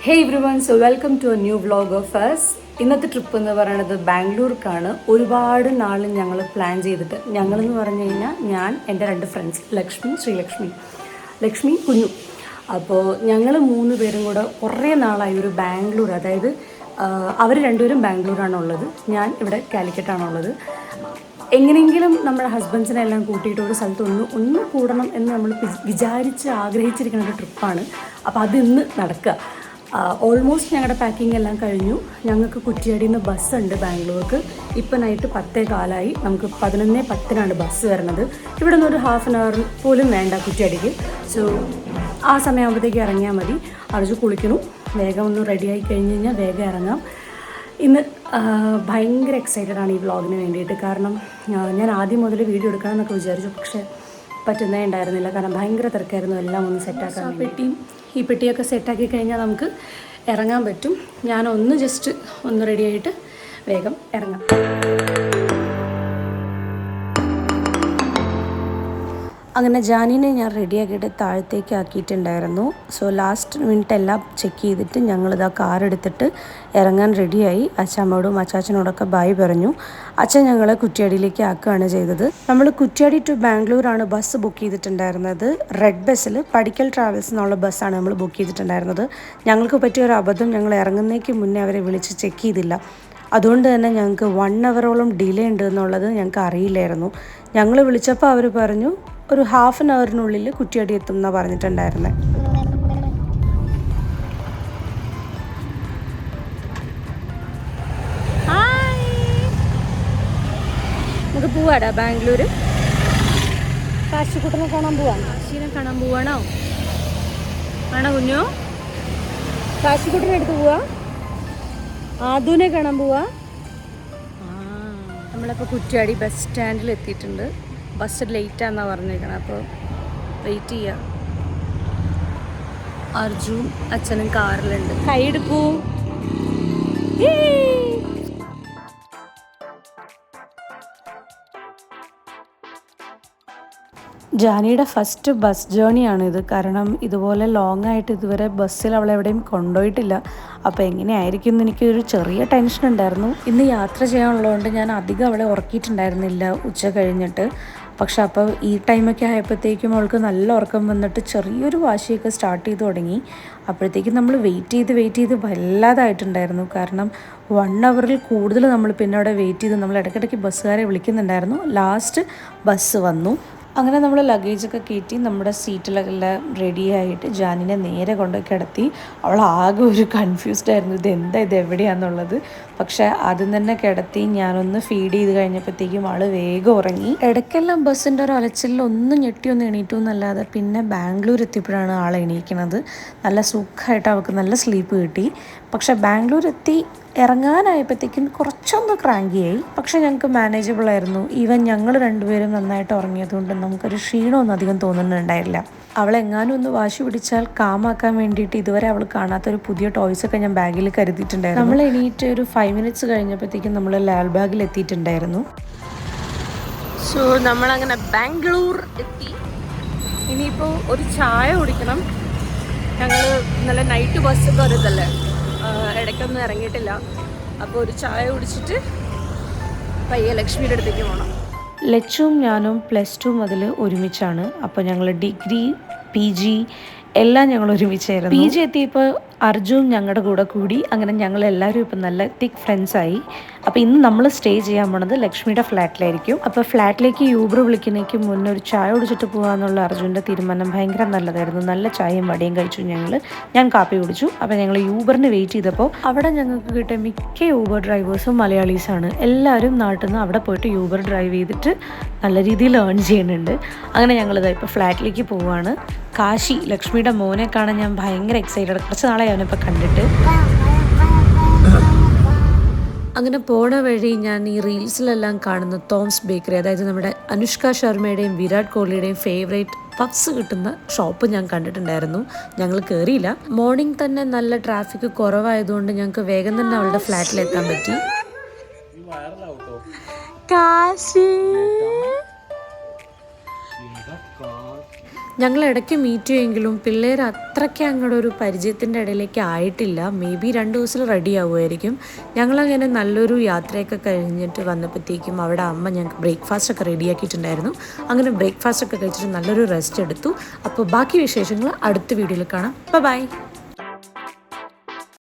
Hey everyone, so welcome to a new vlog of us. ഇന്നത്തെ trip എന്ന് പറയുന്നത് ബാംഗ്ലൂർക്കാണ്. ഒരുപാട് നാൾ ഞങ്ങൾ പ്ലാൻ ചെയ്തിട്ട് ഞങ്ങളെന്ന് പറഞ്ഞു കഴിഞ്ഞാൽ ഞാൻ എൻ്റെ 2 ഫ്രണ്ട്സ് ലക്ഷ്മി കുഞ്ഞു. അപ്പോൾ ഞങ്ങൾ 3 പേരും കൂടെ കുറേ നാളായി ഒരു ബാംഗ്ലൂർ, അതായത് അവർ രണ്ടുപേരും ബാംഗ്ലൂരാണുള്ളത്, ഞാൻ ഇവിടെ കാലിക്കറ്റാണുള്ളത്. എങ്ങനെയെങ്കിലും നമ്മുടെ ഹസ്ബൻഡ്സിനെല്ലാം കൂട്ടിയിട്ട് ഒരു സ്ഥലത്ത് ഒന്ന് കൂടണം എന്ന് നമ്മൾ വിചാരിച്ച് ആഗ്രഹിച്ചിരിക്കുന്ന ഒരു ട്രിപ്പാണ്. അപ്പോൾ അത് ഇന്ന് നടക്കുക. ഓൾമോസ്റ്റ് ഞങ്ങളുടെ പാക്കിംഗ് എല്ലാം കഴിഞ്ഞു. ഞങ്ങൾക്ക് കുറ്റിയാടിയിൽ നിന്ന് ബസ്സുണ്ട് ബാംഗ്ലൂർക്ക്. ഇപ്പം നൈറ്റ് 10:15 നമുക്ക് 11:10 ബസ് വരുന്നത്. ഇവിടെ നിന്ന് ഒരു ഹാഫ് ആൻ അവർ പോലും വേണ്ട കുറ്റിയാടിക്ക്. സോ ആ സമയമാകുമ്പോഴത്തേക്ക് ഇറങ്ങിയാൽ മതി. അർജു കുളിക്കണം, വേഗം ഒന്ന് റെഡിയായി കഴിഞ്ഞ് കഴിഞ്ഞാൽ വേഗം ഇറങ്ങാം. ഇന്ന് ഭയങ്കര എക്സൈറ്റഡ് ആണ് ഈ വ്ളോഗിന് വേണ്ടിയിട്ട്. കാരണം ഞാൻ ആദ്യം മുതൽ വീഡിയോ എടുക്കണമെന്നൊക്കെ വിചാരിച്ചു, പക്ഷേ പറ്റുന്നേ ഉണ്ടായിരുന്നില്ല. കാരണം ഭയങ്കര തിരക്കായിരുന്നു എല്ലാം ഒന്ന് സെറ്റാക്കാൻ. ഈ പെട്ടിയൊക്കെ സെറ്റാക്കി കഴിഞ്ഞാൽ നമുക്ക് ഇറങ്ങാൻ പറ്റും. ഞാനൊന്ന് ജസ്റ്റ് ഒന്ന് റെഡിയായിട്ട് വേഗം ഇറങ്ങാം. അങ്ങനെ ജാനിനെ ഞാൻ റെഡിയാക്കിയിട്ട് താഴത്തേക്ക് ആക്കിയിട്ടുണ്ടായിരുന്നു. സോ ലാസ്റ്റ് മിനിറ്റ് എല്ലാം ചെക്ക് ചെയ്തിട്ട് ഞങ്ങളിതാ കാർ എടുത്തിട്ട് ഇറങ്ങാൻ റെഡിയായി. അച്ഛമ്മയോടും അച്ചാച്ചനോടൊക്കെ ബൈ പറഞ്ഞു. അച്ഛൻ ഞങ്ങളെ കുറ്റ്യാടിയിലേക്ക് ആക്കുകയാണ് ചെയ്തത്. നമ്മൾ കുറ്റ്യാടി ടു ബാംഗ്ലൂരാണ് ബസ് ബുക്ക് ചെയ്തിട്ടുണ്ടായിരുന്നത്. റെഡ് ബസ്സിൽ പടിക്കൽ ട്രാവൽസ് എന്നുള്ള ബസ്സാണ് നമ്മൾ ബുക്ക് ചെയ്തിട്ടുണ്ടായിരുന്നത്. ഞങ്ങൾക്ക് പറ്റിയൊരു അബദ്ധം, ഞങ്ങൾ ഇറങ്ങുന്നതിന് മുന്നേ അവരെ വിളിച്ച് ചെക്ക് ചെയ്തില്ല. അതുകൊണ്ട് തന്നെ ഞങ്ങൾക്ക് 1 അവറോളം ഡിലേ ഉണ്ട് എന്നുള്ളത് ഞങ്ങൾക്ക് അറിയില്ലായിരുന്നു. ഞങ്ങൾ വിളിച്ചപ്പോൾ അവർ പറഞ്ഞു ഒരു ഹാഫ് ആൻ അവറിനുള്ളിൽ കുറ്റ്യാടി എത്തും എന്നാണ് പറഞ്ഞിട്ടുണ്ടായിരുന്നത്. നമുക്ക് പോവാടാ ബാംഗ്ലൂർ. കാശിക്കുട്ടനെ കാണാൻ പോവാ. കാശീനെ കാണാൻ പോവാണോ? ആണോ കുഞ്ഞു? കാശിക്കുട്ടനെ എടുത്ത് പോവാ? ആദുവിനെ കാണാൻ പോവാ? നമ്മളിപ്പോൾ കുറ്റ്യാടി ബസ് സ്റ്റാൻഡിൽ എത്തിയിട്ടുണ്ട്. ബസ് ലേറ്റാന്നാണ് പറഞ്ഞേക്കണം, അപ്പോൾ വെയിറ്റ് ചെയ്യാം. അർജുനും അച്ഛനും കാറിലുണ്ട്. കൈ എടുക്കൂ. ജാനിയുടെ ഫസ്റ്റ് ബസ് ജേണിയാണിത്. കാരണം ഇതുപോലെ ലോങ് ആയിട്ട് ഇതുവരെ ബസ്സിൽ അവളെ എവിടെയും കൊണ്ടുപോയിട്ടില്ല. അപ്പോൾ എങ്ങനെയായിരിക്കും എന്ന് എനിക്കൊരു ചെറിയ ടെൻഷൻ ഉണ്ടായിരുന്നു. ഇന്ന് യാത്ര ചെയ്യാനുള്ളതുകൊണ്ട് ഞാൻ അധികം അവളെ ഉറക്കിയിട്ടുണ്ടായിരുന്നില്ല ഉച്ച കഴിഞ്ഞിട്ട്. പക്ഷെ അപ്പോൾ ഈ ടൈമൊക്കെ ആയപ്പോഴത്തേക്കും അവൾക്ക് നല്ല ഉറക്കം വന്നിട്ട് ചെറിയൊരു വാശിയൊക്കെ സ്റ്റാർട്ട് ചെയ്ത് തുടങ്ങി. അപ്പോഴത്തേക്കും നമ്മൾ വെയിറ്റ് ചെയ്ത് വല്ലാതായിട്ടുണ്ടായിരുന്നു. കാരണം 1 അവറിൽ കൂടുതൽ നമ്മൾ പിന്നെ അവിടെ വെയിറ്റ് ചെയ്ത് നമ്മൾ ഇടയ്ക്കിടയ്ക്ക് ബസ്സുകാരെ വിളിക്കുന്നുണ്ടായിരുന്നു. ലാസ്റ്റ് ബസ് വന്നു. അങ്ങനെ നമ്മൾ ലഗേജൊക്കെ കയറ്റി നമ്മുടെ സീറ്റിലെല്ലാം റെഡിയായിട്ട് ജാനിനെ നേരെ കൊണ്ടുപോയി കിടത്തി. അവൾ ആകെ ഒരു കൺഫ്യൂസ്ഡ് ആയിരുന്നു, ഇത് എവിടെയാണെന്നുള്ളത്. പക്ഷേ ആദ്യം തന്നെ കിടത്തി ഞാനൊന്ന് ഫീഡ് ചെയ്ത് കഴിഞ്ഞപ്പോഴത്തേക്കും ആൾ വേഗം ഉറങ്ങി. ഇടയ്ക്കെല്ലാം ബസ്സിൻ്റെ ഒരു അലച്ചിലിൽ ഒന്ന് ഞെട്ടിയൊന്ന് എണീറ്റു എന്നല്ലാതെ പിന്നെ ബാംഗ്ലൂർ എത്തിയപ്പോഴാണ് ആൾ എണീക്കുന്നത്. നല്ല സുഖമായിട്ട് അവൾക്ക് നല്ല സ്ലീപ്പ് കിട്ടി. പക്ഷേ ബാംഗ്ലൂർ എത്തി ഇറങ്ങാനായപ്പോഴത്തേക്കും കുറച്ചൊന്ന് ക്രാങ്കിയായി. പക്ഷെ ഞങ്ങൾക്ക് മാനേജബിൾ ആയിരുന്നു. ഈവൻ ഞങ്ങൾ 2 പേരും നന്നായിട്ട് ഉറങ്ങിയതുകൊണ്ട് നമുക്കൊരു ക്ഷീണമൊന്നും അധികം തോന്നുന്നുണ്ടായില്ല. അവളെങ്ങാനും ഒന്ന് വാശി പിടിച്ചാൽ കാമാക്കാൻ വേണ്ടിയിട്ട് ഇതുവരെ അവൾ കാണാത്തൊരു പുതിയ ടോയ്സൊക്കെ ഞാൻ ബാഗിൽ കരുതിയിട്ടുണ്ടായിരുന്നു. നമ്മൾ എണീറ്റ് ഒരു 5 മിനിറ്റ്സ് കഴിഞ്ഞപ്പോഴത്തേക്കും നമ്മൾ ലാൽ ബാഗിൽ എത്തിയിട്ടുണ്ടായിരുന്നു. സോ നമ്മളങ്ങനെ ബാംഗ്ലൂർ എത്തി. ഇനിയിപ്പോൾ ഒരു ചായ കുടിക്കണം. ഞങ്ങൾ ഇന്നലെ നൈറ്റ് ബസ് കയറിയതല്ലേ, ഇടയ്ക്കൊന്നും ഇറങ്ങിയിട്ടില്ല. അപ്പോൾ ഒരു ചായ കുടിച്ചിട്ട് പയ്യെ ലക്ഷ്മിയുടെ അടുത്തേക്ക് പോകണം. ലച്ചുവും ഞാനും +2 മുതൽ ഒരുമിച്ചാണ്. അപ്പോൾ ഞങ്ങൾ ഡിഗ്രി PG എല്ലാം ഞങ്ങൾ ഒരുമിച്ചായിരുന്നു. PG എത്തിയപ്പോൾ അർജുൻ ഞങ്ങളുടെ കൂടെ കൂടി. അങ്ങനെ ഞങ്ങളെല്ലാവരും ഇപ്പം നല്ല തിക്ക് ഫ്രണ്ട്സായി. അപ്പോൾ ഇന്ന് നമ്മൾ സ്റ്റേ ചെയ്യാൻ പോണത് ലക്ഷ്മിയുടെ ഫ്ലാറ്റിലായിരിക്കും. അപ്പോൾ ഫ്ലാറ്റിലേക്ക് യൂബർ വിളിക്കുന്നതിന് മുന്നേ ഒരു ചായ കുടിച്ചിട്ട് പോകാമെന്നുള്ള അർജുൻ്റെ തീരുമാനം ഭയങ്കര നല്ലതായിരുന്നു. നല്ല ചായയും വടയും കഴിച്ചു ഞാൻ കാപ്പി കുടിച്ചു. അപ്പോൾ ഞങ്ങൾ യൂബറിന് വെയിറ്റ് ചെയ്തപ്പോൾ അവിടെ ഞങ്ങൾക്ക് കിട്ടിയ മിക്ക യൂബർ ഡ്രൈവേഴ്സും മലയാളീസാണ്. എല്ലാവരും നാട്ടിൽ നിന്ന് അവിടെ പോയിട്ട് യൂബർ ഡ്രൈവ് ചെയ്തിട്ട് നല്ല രീതിയിൽ ഏൺ ചെയ്യുന്നുണ്ട്. അങ്ങനെ ഞങ്ങളിതാ ഇപ്പോൾ ഫ്ലാറ്റിലേക്ക് പോവുകയാണ്. കാശി ലക്ഷ്മിയുടെ മോനെ കാണാൻ ഞാൻ ഭയങ്കര എക്സൈറ്റഡ്. കുറച്ച് നാളെ അവനിപ്പോൾ കണ്ടിട്ട്. അങ്ങനെ പോണ വഴി ഞാൻ ഈ റീൽസിലെല്ലാം കാണുന്ന തോംസ് ബേക്കറി, അതായത് നമ്മുടെ അനുഷ്ക ശർമ്മയുടെയും വിരാട് കോഹ്ലിയുടെയും ഫേവറേറ്റ് പഫ്സ് കിട്ടുന്ന ഷോപ്പ് ഞാൻ കണ്ടിട്ടുണ്ടായിരുന്നു. ഞങ്ങൾ കയറിയില്ല. മോർണിംഗ് തന്നെ നല്ല ട്രാഫിക് കുറവായതുകൊണ്ട് ഞങ്ങൾക്ക് വേഗം തന്നെ അവളുടെ ഫ്ലാറ്റിലെത്താൻ പറ്റി. കാശി ഞങ്ങൾ ഇടയ്ക്ക് മീറ്റ് ചെയ്യുമെങ്കിലും പിള്ളേർ അത്രയ്ക്ക് അങ്ങോട്ട് ഒരു പരിചയത്തിൻ്റെ ഇടയിലേക്ക് ആയിട്ടില്ല. മേ ബി 2 ദിവസത്തിൽ റെഡി ആവുമായിരിക്കും. ഞങ്ങളങ്ങനെ നല്ലൊരു യാത്രയൊക്കെ കഴിഞ്ഞിട്ട് വന്നപ്പോഴത്തേക്കും അവിടെ അമ്മ ഞങ്ങൾക്ക് ബ്രേക്ക്ഫാസ്റ്റൊക്കെ റെഡിയാക്കിയിട്ടുണ്ടായിരുന്നു. അങ്ങനെ ബ്രേക്ക്ഫാസ്റ്റൊക്കെ കഴിച്ചിട്ട് നല്ലൊരു റെസ്റ്റ് എടുത്തു. അപ്പോൾ ബാക്കി വിശേഷങ്ങൾ അടുത്ത വീഡിയോയിൽ കാണാം. ബൈ.